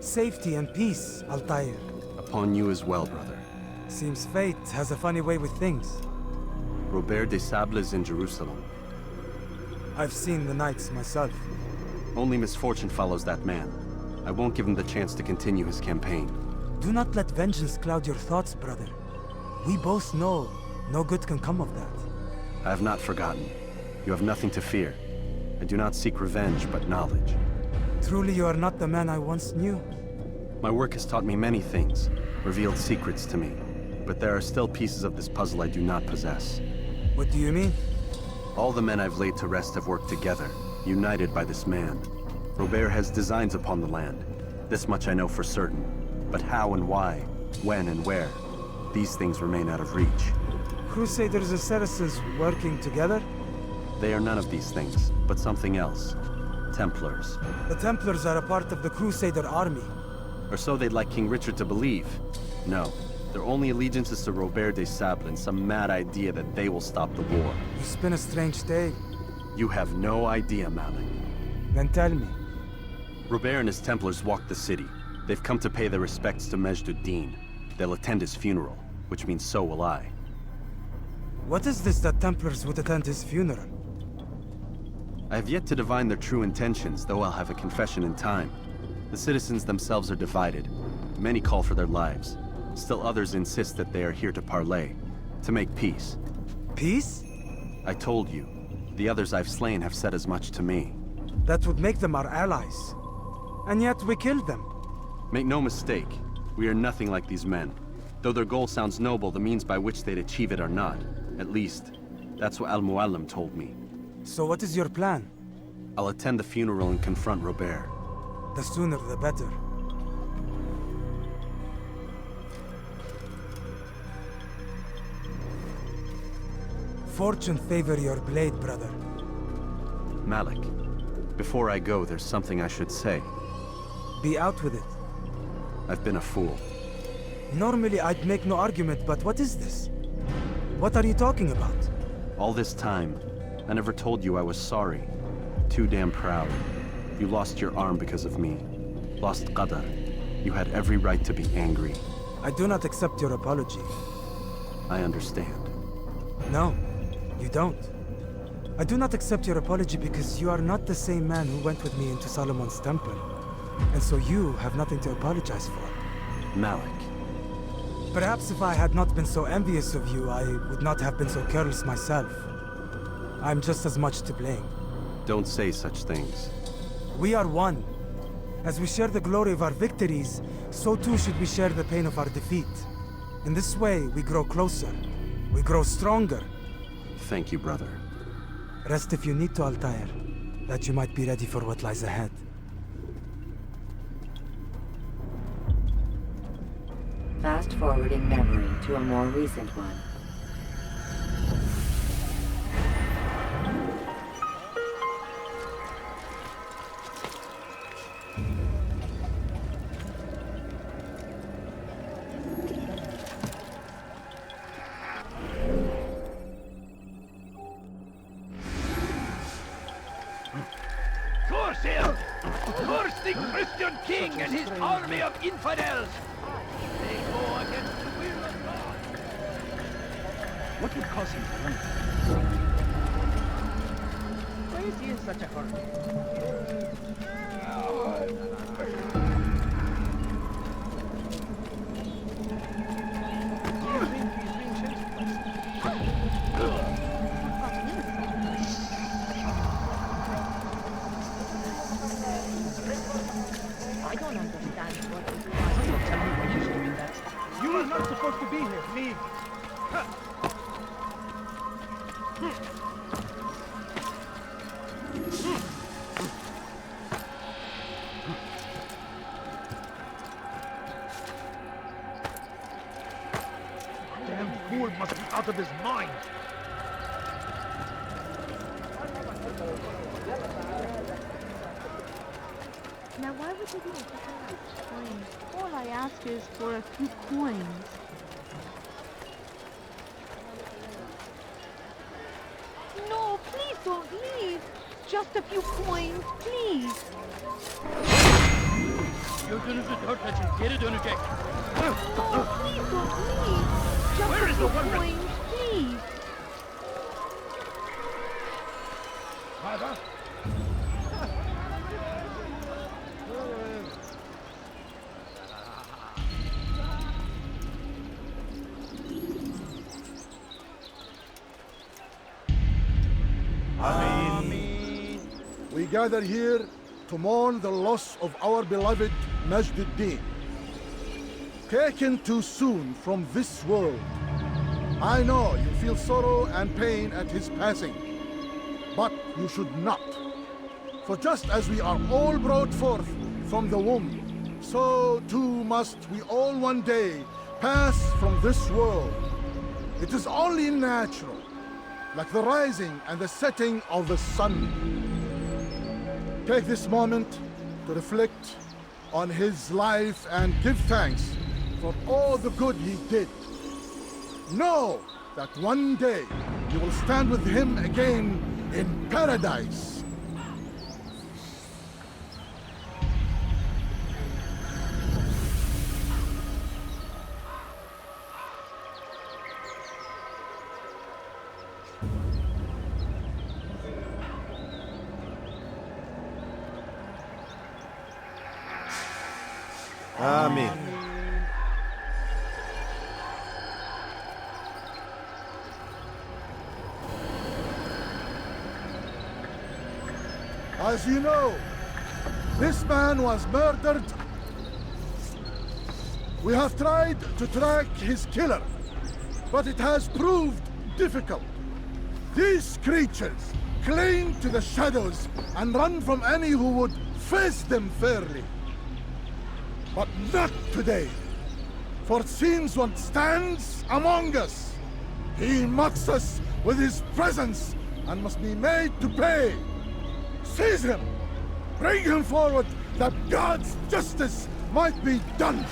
safety and peace, Altair. Upon you as well, brother. Seems fate has a funny way with things. Robert de Sablé is in Jerusalem. I've seen the knights myself. Only misfortune follows that man. I won't give him the chance to continue his campaign. Do not let vengeance cloud your thoughts, brother. We both know no good can come of that. I have not forgotten. You have nothing to fear. I do not seek revenge, but knowledge. Truly you are not the man I once knew. My work has taught me many things, revealed secrets to me. But there are still pieces of this puzzle I do not possess. What do you mean? All the men I've laid to rest have worked together, united by this man. Robert has designs upon the land. This much I know for certain. But how and why, when and where, these things remain out of reach. Crusaders and Saracens working together? They are none of these things, but something else. Templars. The Templars are a part of the Crusader army. Or so they'd like King Richard to believe. No, their only allegiance is to Robert de Sablé and some mad idea that they will stop the war. You spin a strange tale. You have no idea, Malik. Then tell me. Robert and his Templars walk the city. They've come to pay their respects to Majd-ud-Din. They'll attend his funeral, which means so will I. What is this that Templars would attend his funeral? I have yet to divine their true intentions, though I'll have a confession in time. The citizens themselves are divided. Many call for their lives. Still others insist that they are here to parley, to make peace. Peace? I told you. The others I've slain have said as much to me. That would make them our allies. And yet we killed them. Make no mistake, we are nothing like these men. Though their goal sounds noble, the means by which they'd achieve it are not. At least, that's what Al-Muallim told me. So what is your plan? I'll attend the funeral and confront Robert. The sooner the better. Fortune favor your blade, brother. Malik, before I go, there's something I should say. Be out with it. I've been a fool. Normally I'd make no argument, but what is this? What are you talking about? All this time, I never told you I was sorry. Too damn proud. You lost your arm because of me. Lost Qadar. You had every right to be angry. I do not accept your apology. I understand. No, you don't. I do not accept your apology because you are not the same man who went with me into Solomon's temple. And so you have nothing to apologize for. Malik. Perhaps if I had not been so envious of you, I would not have been so careless myself. I'm just as much to blame. Don't say such things. We are one. As we share the glory of our victories, so too should we share the pain of our defeat. In this way, we grow closer. We grow stronger. Thank you, brother. Rest if you need to, Altair, that you might be ready for what lies ahead. Fast-forwarding memory to a more recent one. Curse him! Curse the Christian king and his army of infidels! They go against the will of God! What would cause him to run? Why is he in such a hurry? I don't understand what is Don't tell me why he's doing that. You are not supposed to be here. Leave. Damn fool must be out of his mind. Now, why would you do such a large coin? All I ask is for a few coins. No, please don't leave. Just a few coins, please. Gözünüzü dört açın, geri dönecek. Please don't leave. Just Where a is few the woman? coins, please. Father? We gather here to mourn the loss of our beloved Majd-ud-Din. Taken too soon from this world. I know you feel sorrow and pain at his passing, but you should not. For just as we are all brought forth from the womb, so too must we all one day pass from this world. It is only natural, like the rising and the setting of the sun. Take this moment to reflect on his life and give thanks for all the good he did. Know that one day you will stand with him again in paradise. Amen. As you know, this man was murdered. We have tried to track his killer, but it has proved difficult. These creatures cling to the shadows and run from any who would face them fairly. But not today, for since one stands among us, he mocks us with his presence and must be made to pay. Seize him! Bring him forward that God's justice might be done!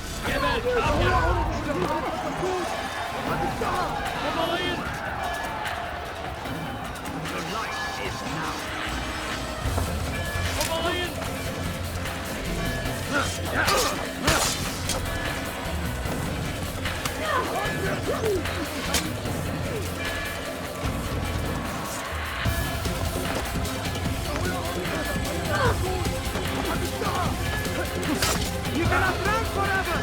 You cannot run forever!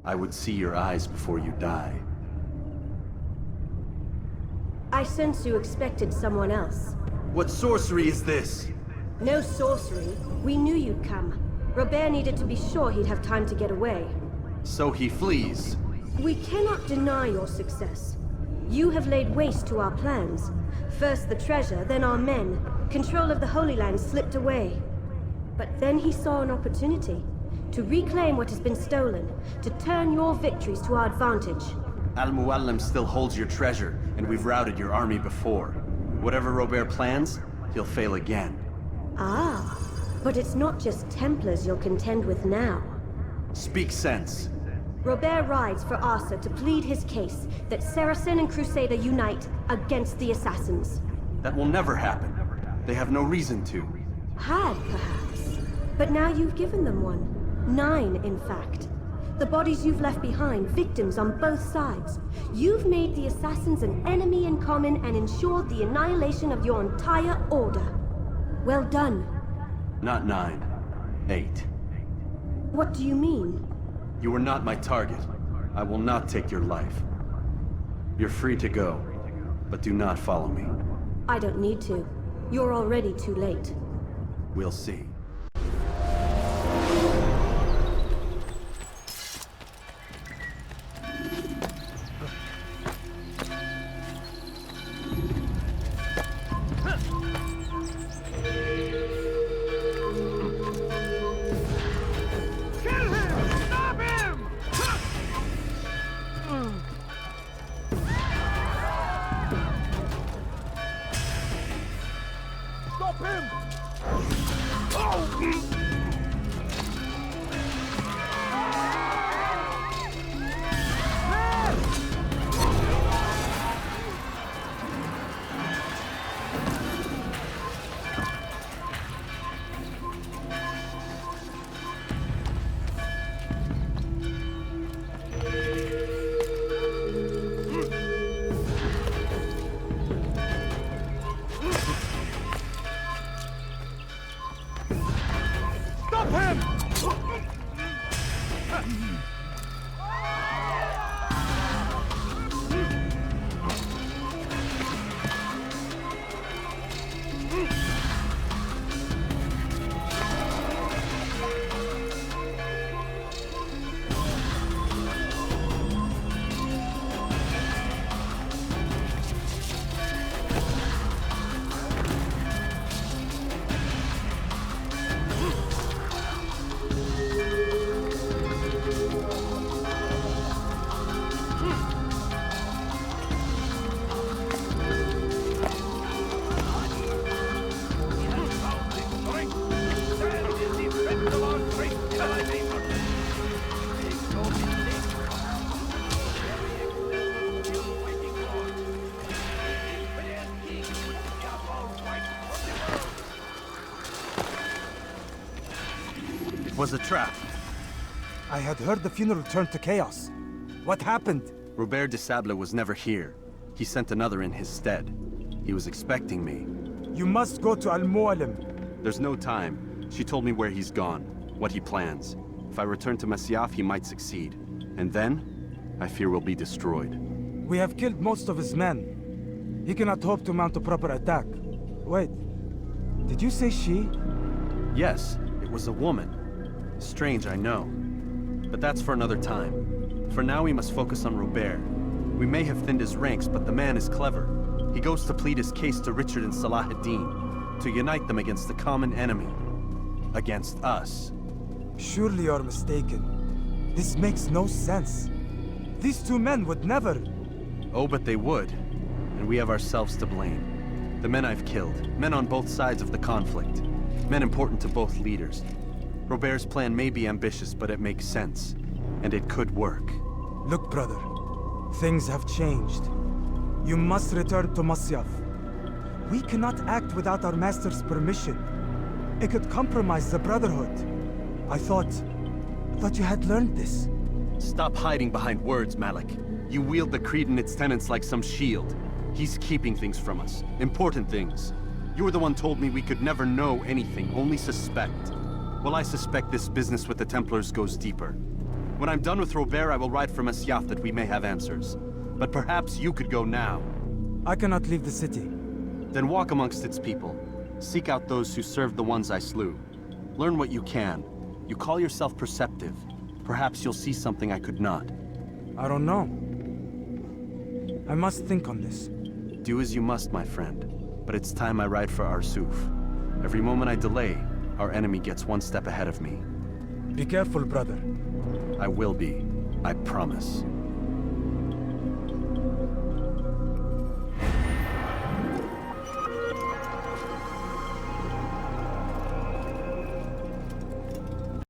I would see your eyes before you die. I sense you expected someone else. What sorcery is this? No sorcery. We knew you'd come. Robert needed to be sure he'd have time to get away. So he flees. We cannot deny your success. You have laid waste to our plans. First the treasure, then our men. Control of the Holy Land slipped away. But then he saw an opportunity to reclaim what has been stolen, to turn your victories to our advantage. Al-Mualim still holds your treasure, and we've routed your army before. Whatever Robert plans, he'll fail again. Ah, But it's not just Templars you'll contend with now. Speak sense. Robert rides for Asa to plead his case that Saracen and Crusader unite against the Assassins. That will never happen. They have no reason to. Had, perhaps. But now you've given them one. 9, in fact. The bodies you've left behind, victims on both sides. You've made the Assassins an enemy in common and ensured the annihilation of your entire order. Well done. Not 9. 8. What do you mean? You are not my target. I will not take your life. You're free to go, but do not follow me. I don't need to. You're already too late. We'll see. Stop him! Stop him! It was a trap. I had heard the funeral turned to chaos. What happened? Robert de Sablé was never here. He sent another in his stead. He was expecting me. You must go to Al-Mualim. There's no time. She told me where he's gone, what he plans. If I return to Masyaf, he might succeed. And then, I fear we'll be destroyed. We have killed most of his men. He cannot hope to mount a proper attack. Wait, did you say she? Yes, it was a woman. Strange, I know. But that's for another time. For now, we must focus on Robert. We may have thinned his ranks, but the man is clever. He goes to plead his case to Richard and Salah ad-Din, to unite them against the common enemy. Against us. Surely you're mistaken. This makes no sense. These two men would never... Oh, but they would. And we have ourselves to blame. The men I've killed, men on both sides of the conflict. Men important to both leaders. Robert's plan may be ambitious, but it makes sense. And it could work. Look, brother. Things have changed. You must return to Masyaf. We cannot act without our master's permission. It could compromise the Brotherhood. I thought you had learned this. Stop hiding behind words, Malik. You wield the creed and its tenets like some shield. He's keeping things from us. Important things. You were the one told me we could never know anything, only suspect. Well, I suspect this business with the Templars goes deeper. When I'm done with Robert, I will ride for Masyaf that we may have answers. But perhaps you could go now. I cannot leave the city. Then walk amongst its people. Seek out those who served the ones I slew. Learn what you can. You call yourself perceptive. Perhaps you'll see something I could not. I don't know. I must think on this. Do as you must, my friend. But it's time I ride for Arsuf. Every moment I delay, our enemy gets one step ahead of me. Be careful, brother. I will be. I promise.